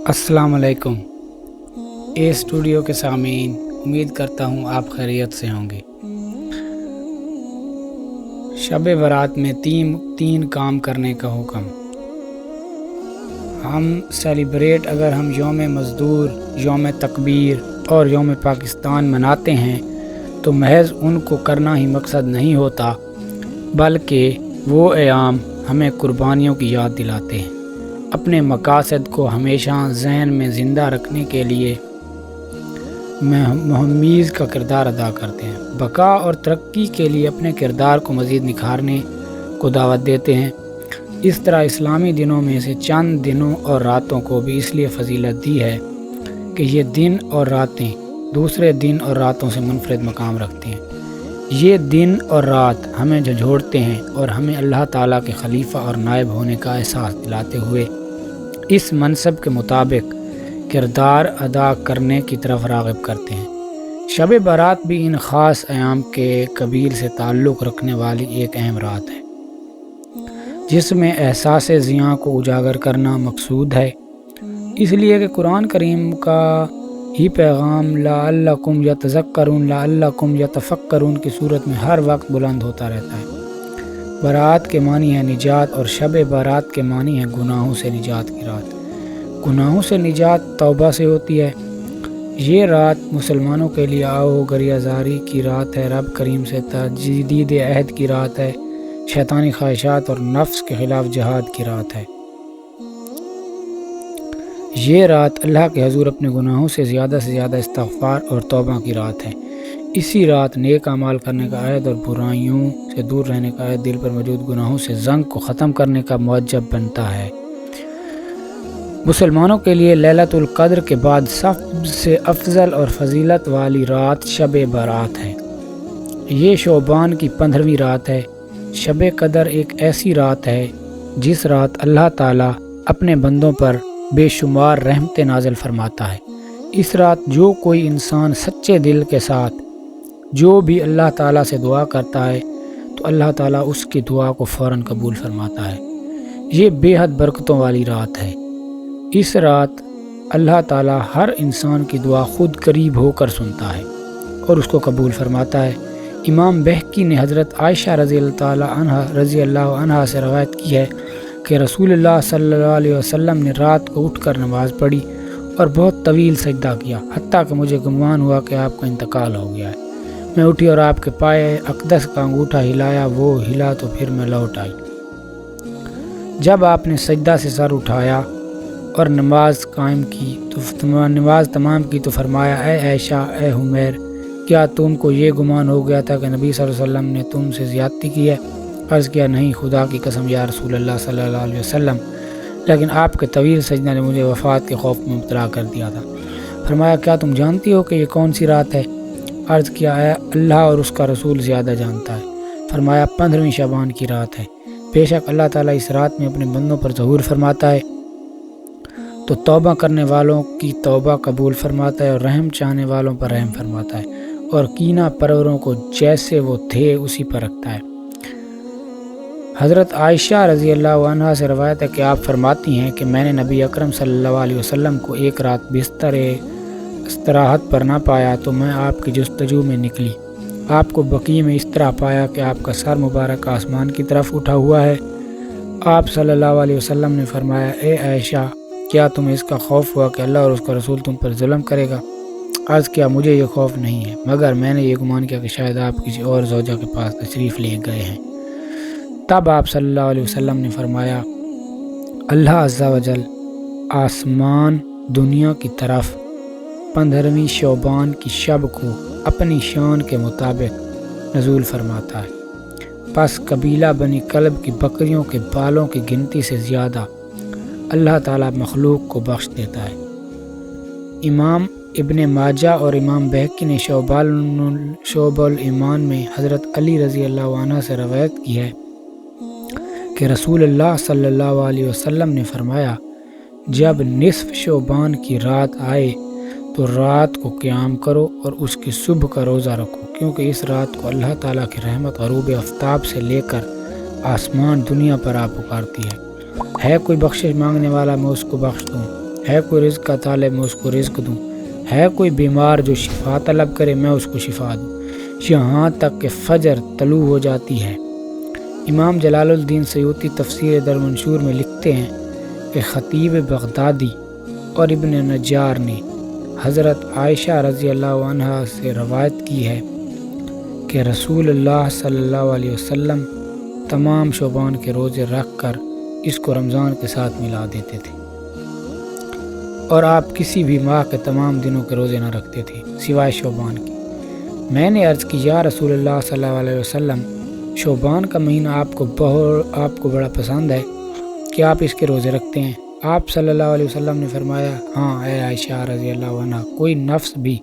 السلام علیکم اے اسٹوڈیو کے سامعین، امید کرتا ہوں آپ خیریت سے ہوں گے۔ شب برات میں تین کام کرنے کا حکم۔ ہم سیلیبریٹ اگر ہم یوم مزدور، یوم تکبیر اور یوم پاکستان مناتے ہیں تو محض ان کو کرنا ہی مقصد نہیں ہوتا، بلکہ وہ ایام ہمیں قربانیوں کی یاد دلاتے ہیں، اپنے مقاصد کو ہمیشہ ذہن میں زندہ رکھنے کے لیے مہمیز کا کردار ادا کرتے ہیں، بقا اور ترقی کے لیے اپنے کردار کو مزید نکھارنے کو دعوت دیتے ہیں۔ اس طرح اسلامی دنوں میں سے چند دنوں اور راتوں کو بھی اس لیے فضیلت دی ہے کہ یہ دن اور راتیں دوسرے دن اور راتوں سے منفرد مقام رکھتے ہیں۔ یہ دن اور رات ہمیں جھنجھوڑتے ہیں اور ہمیں اللہ تعالیٰ کے خلیفہ اور نائب ہونے کا احساس دلاتے ہوئے اس منصب کے مطابق کردار ادا کرنے کی طرف راغب کرتے ہیں۔ شب برات بھی ان خاص ایام کے قبیل سے تعلق رکھنے والی ایک اہم رات ہے، جس میں احساس زیاں کو اجاگر کرنا مقصود ہے، اس لیے کہ قرآن کریم کا ہی پیغام لعلکم یتذکرون لعلکم یتفکرون کی صورت میں ہر وقت بلند ہوتا رہتا ہے۔ برات کے معنی ہے نجات، اور شب برات کے معنی ہے گناہوں سے نجات کی رات۔ گناہوں سے نجات توبہ سے ہوتی ہے۔ یہ رات مسلمانوں کے لیے آؤ گریہ زاری کی رات ہے، رب کریم سے تجدید عہد کی رات ہے، شیطانی خواہشات اور نفس کے خلاف جہاد کی رات ہے۔ یہ رات اللہ کے حضور اپنے گناہوں سے زیادہ استغفار اور توبہ کی رات ہے۔ اسی رات نیک اعمال کرنے کا عہد اور برائیوں سے دور رہنے کا عہد دل پر موجود گناہوں سے زنگ کو ختم کرنے کا موجب بنتا ہے۔ مسلمانوں کے لیے لیلۃ القدر کے بعد سب سے افضل اور فضیلت والی رات شب برات ہے۔ یہ شعبان کی 15ویں رات ہے۔ شب قدر ایک ایسی رات ہے جس رات اللہ تعالیٰ اپنے بندوں پر بے شمار رحمتیں نازل فرماتا ہے۔ اس رات جو کوئی انسان سچے دل کے ساتھ جو بھی اللہ تعالیٰ سے دعا کرتا ہے تو اللہ تعالیٰ اس کی دعا کو فوراً قبول فرماتا ہے۔ یہ بے حد برکتوں والی رات ہے۔ اس رات اللہ تعالیٰ ہر انسان کی دعا خود قریب ہو کر سنتا ہے اور اس کو قبول فرماتا ہے۔ امام بہقی نے حضرت عائشہ رضی اللہ عنہا سے روایت کی ہے کہ رسول اللہ صلی اللہ علیہ وسلم نے رات کو اٹھ کر نماز پڑھی اور بہت طویل سجدہ کیا، حتیٰ کہ مجھے گمان ہوا کہ آپ کا انتقال ہو گیا ہے۔ میں اٹھی اور آپ کے پائے اقدس کا انگوٹھا ہلایا، وہ ہلا تو پھر میں لوٹ آئی۔ جب آپ نے سجدہ سے سر اٹھایا اور نماز تمام کی تو فرمایا، اے عائشہ، اے حمیر، کیا تم کو یہ گمان ہو گیا تھا کہ نبی صلی اللہ علیہ وسلم نے تم سے زیادتی کی ہے؟ عرض کیا، نہیں خدا کی قسم یا رسول اللہ صلی اللہ علیہ وسلم، لیکن آپ کے طویل سجدہ نے مجھے وفات کے خوف میں مبتلا کر دیا تھا۔ فرمایا، کیا تم جانتی ہو کہ یہ کون سی رات ہے؟ عرض کیا، اے اللہ اور اس کا رسول زیادہ جانتا ہے۔ فرمایا، 15ویں شعبان کی رات ہے۔ بے شک اللہ تعالیٰ اس رات میں اپنے بندوں پر ظہور فرماتا ہے تو توبہ کرنے والوں کی توبہ قبول فرماتا ہے اور رحم چاہنے والوں پر رحم فرماتا ہے، اور کینہ پروروں کو جیسے وہ تھے اسی پر رکھتا ہے۔ حضرت عائشہ رضی اللہ عنہا سے روایت ہے کہ آپ فرماتی ہیں کہ میں نے نبی اکرم صلی اللہ علیہ وسلم کو ایک رات بستر استراحت پر نہ پایا تو میں آپ کی جستجو میں نکلی۔ آپ کو بقیع میں اس طرح پایا کہ آپ کا سر مبارک آسمان کی طرف اٹھا ہوا ہے۔ آپ صلی اللہ علیہ وسلم نے فرمایا، اے عائشہ، کیا تمہیں اس کا خوف ہوا کہ اللہ اور اس کا رسول تم پر ظلم کرے گا؟ عرض کیا، مجھے یہ خوف نہیں ہے، مگر میں نے یہ گمان کیا کہ شاید آپ کسی اور زوجہ کے پاس تشریف لے گئے ہیں۔ تب آپ صلی اللہ علیہ وسلم نے فرمایا، اللہ عز و جل آسمان دنیا کی طرف 15ویں شعبان کی شب کو اپنی شان کے مطابق نزول فرماتا ہے، پس قبیلہ بنی کلب کی بکریوں کے بالوں کی گنتی سے زیادہ اللہ تعالیٰ مخلوق کو بخش دیتا ہے۔ امام ابن ماجہ اور امام بہقی نے شعب الایمان میں حضرت علی رضی اللہ عنہ سے روایت کی ہے کہ رسول اللہ صلی اللہ علیہ وسلم نے فرمایا، جب نصف شعبان کی رات آئے تو رات کو قیام کرو اور اس کی صبح کا روزہ رکھو، کیونکہ اس رات کو اللہ تعالیٰ کی رحمت غروب آفتاب سے لے کر آسمان دنیا پر آ پکارتی ہے۔ کوئی بخشش مانگنے والا، میں اس کو بخش دوں، ہے کوئی رزق کا طالب میں اس کو رزق دوں، ہے کوئی بیمار جو شفا طلب کرے میں اس کو شفا دوں، یہاں تک کہ فجر طلوع ہو جاتی ہے۔ امام جلال الدین سیوطی تفسیر در منشور میں لکھتے ہیں کہ خطیب بغدادی اور ابن نجار نے حضرت عائشہ رضی اللہ عنہا سے روایت کی ہے کہ رسول اللہ صلی اللہ علیہ وسلم تمام شعبان کے روزے رکھ کر اس کو رمضان کے ساتھ ملا دیتے تھے، اور آپ کسی بھی ماہ کے تمام دنوں کے روزے نہ رکھتے تھے سوائے شعبان کی۔ میں نے عرض کی یا رسول اللہ صلی اللہ علیہ وسلم، شعبان کا مہینہ آپ کو بڑا پسند ہے کہ آپ اس کے روزے رکھتے ہیں؟ آپ صلی اللہ علیہ وسلم نے فرمایا ہاں اے عائشہ رضی اللہ عنہ، کوئی نفس بھی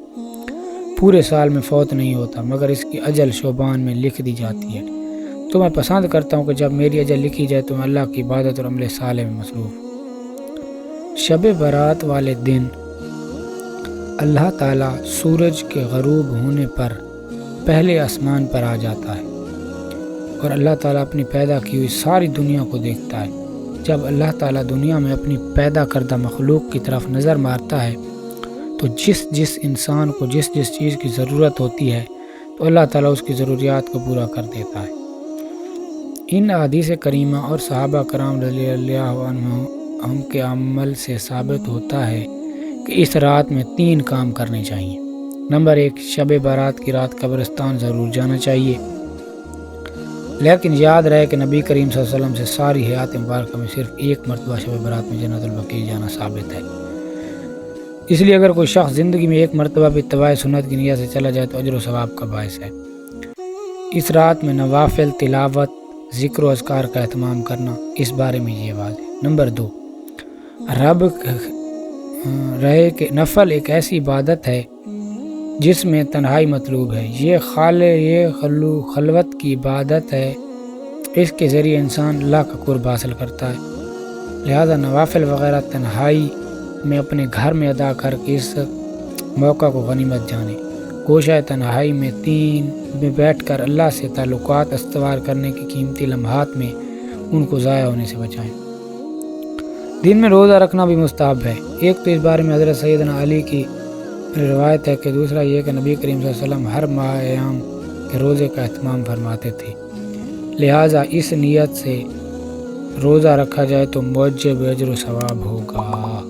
پورے سال میں فوت نہیں ہوتا مگر اس کی اجل شعبان میں لکھ دی جاتی ہے، تو میں پسند کرتا ہوں کہ جب میری اجل لکھی جائے تو میں اللہ کی عبادت اور عمل صالح میں مصروف ہوں۔ شب برات والے دن اللہ تعالیٰ سورج کے غروب ہونے پر پہلے آسمان پر آ جاتا ہے اور اللہ تعالیٰ اپنی پیدا کی ہوئی ساری دنیا کو دیکھتا ہے۔ جب اللہ تعالیٰ دنیا میں اپنی پیدا کردہ مخلوق کی طرف نظر مارتا ہے تو جس انسان کو جس چیز کی ضرورت ہوتی ہے تو اللہ تعالیٰ اس کی ضروریات کو پورا کر دیتا ہے۔ ان احادیث کریمہ اور صحابہ کرام رضی اللہ عنہم کے عمل سے ثابت ہوتا ہے کہ اس رات میں 3 کام کرنے چاہیے۔ نمبر 1، شب برات کی رات قبرستان ضرور جانا چاہیے، لیکن یاد رہے کہ نبی کریم صلی اللہ علیہ وسلم سے ساری حیات مبارکہ میں صرف 1 مرتبہ شب برات میں جنت البقیع جانا ثابت ہے۔ اس لیے اگر کوئی شخص زندگی میں 1 مرتبہ بھی اتباع سنت کی نیت سے چلا جائے تو اجر و ثواب کا باعث ہے۔ اس رات میں نوافل، تلاوت، ذکر و اذکار کا اہتمام کرنا، اس بارے میں یہ واضح۔ نمبر 2، رب رہے کہ نفل ایک ایسی عبادت ہے جس میں تنہائی مطلوب ہے، یہ خلوت کی عبادت ہے، اس کے ذریعے انسان اللہ کا قرب حاصل کرتا ہے، لہذا نوافل وغیرہ تنہائی میں اپنے گھر میں ادا کر کے اس موقع کو غنیمت جانے۔ کوشش تنہائی میں بیٹھ کر اللہ سے تعلقات استوار کرنے کی قیمتی لمحات میں ان کو ضائع ہونے سے بچائیں۔ دن میں روزہ رکھنا بھی مستحب ہے۔ ایک تو اس بارے میں حضرت سیدنا علی کی روایت ہے کہ دوسرا یہ کہ نبی کریم صلی اللہ علیہ وسلم ہر ماہ ایام کے روزے کا اہتمام فرماتے تھے، لہٰذا اس نیت سے روزہ رکھا جائے تو موجب اجر و ثواب ہوگا۔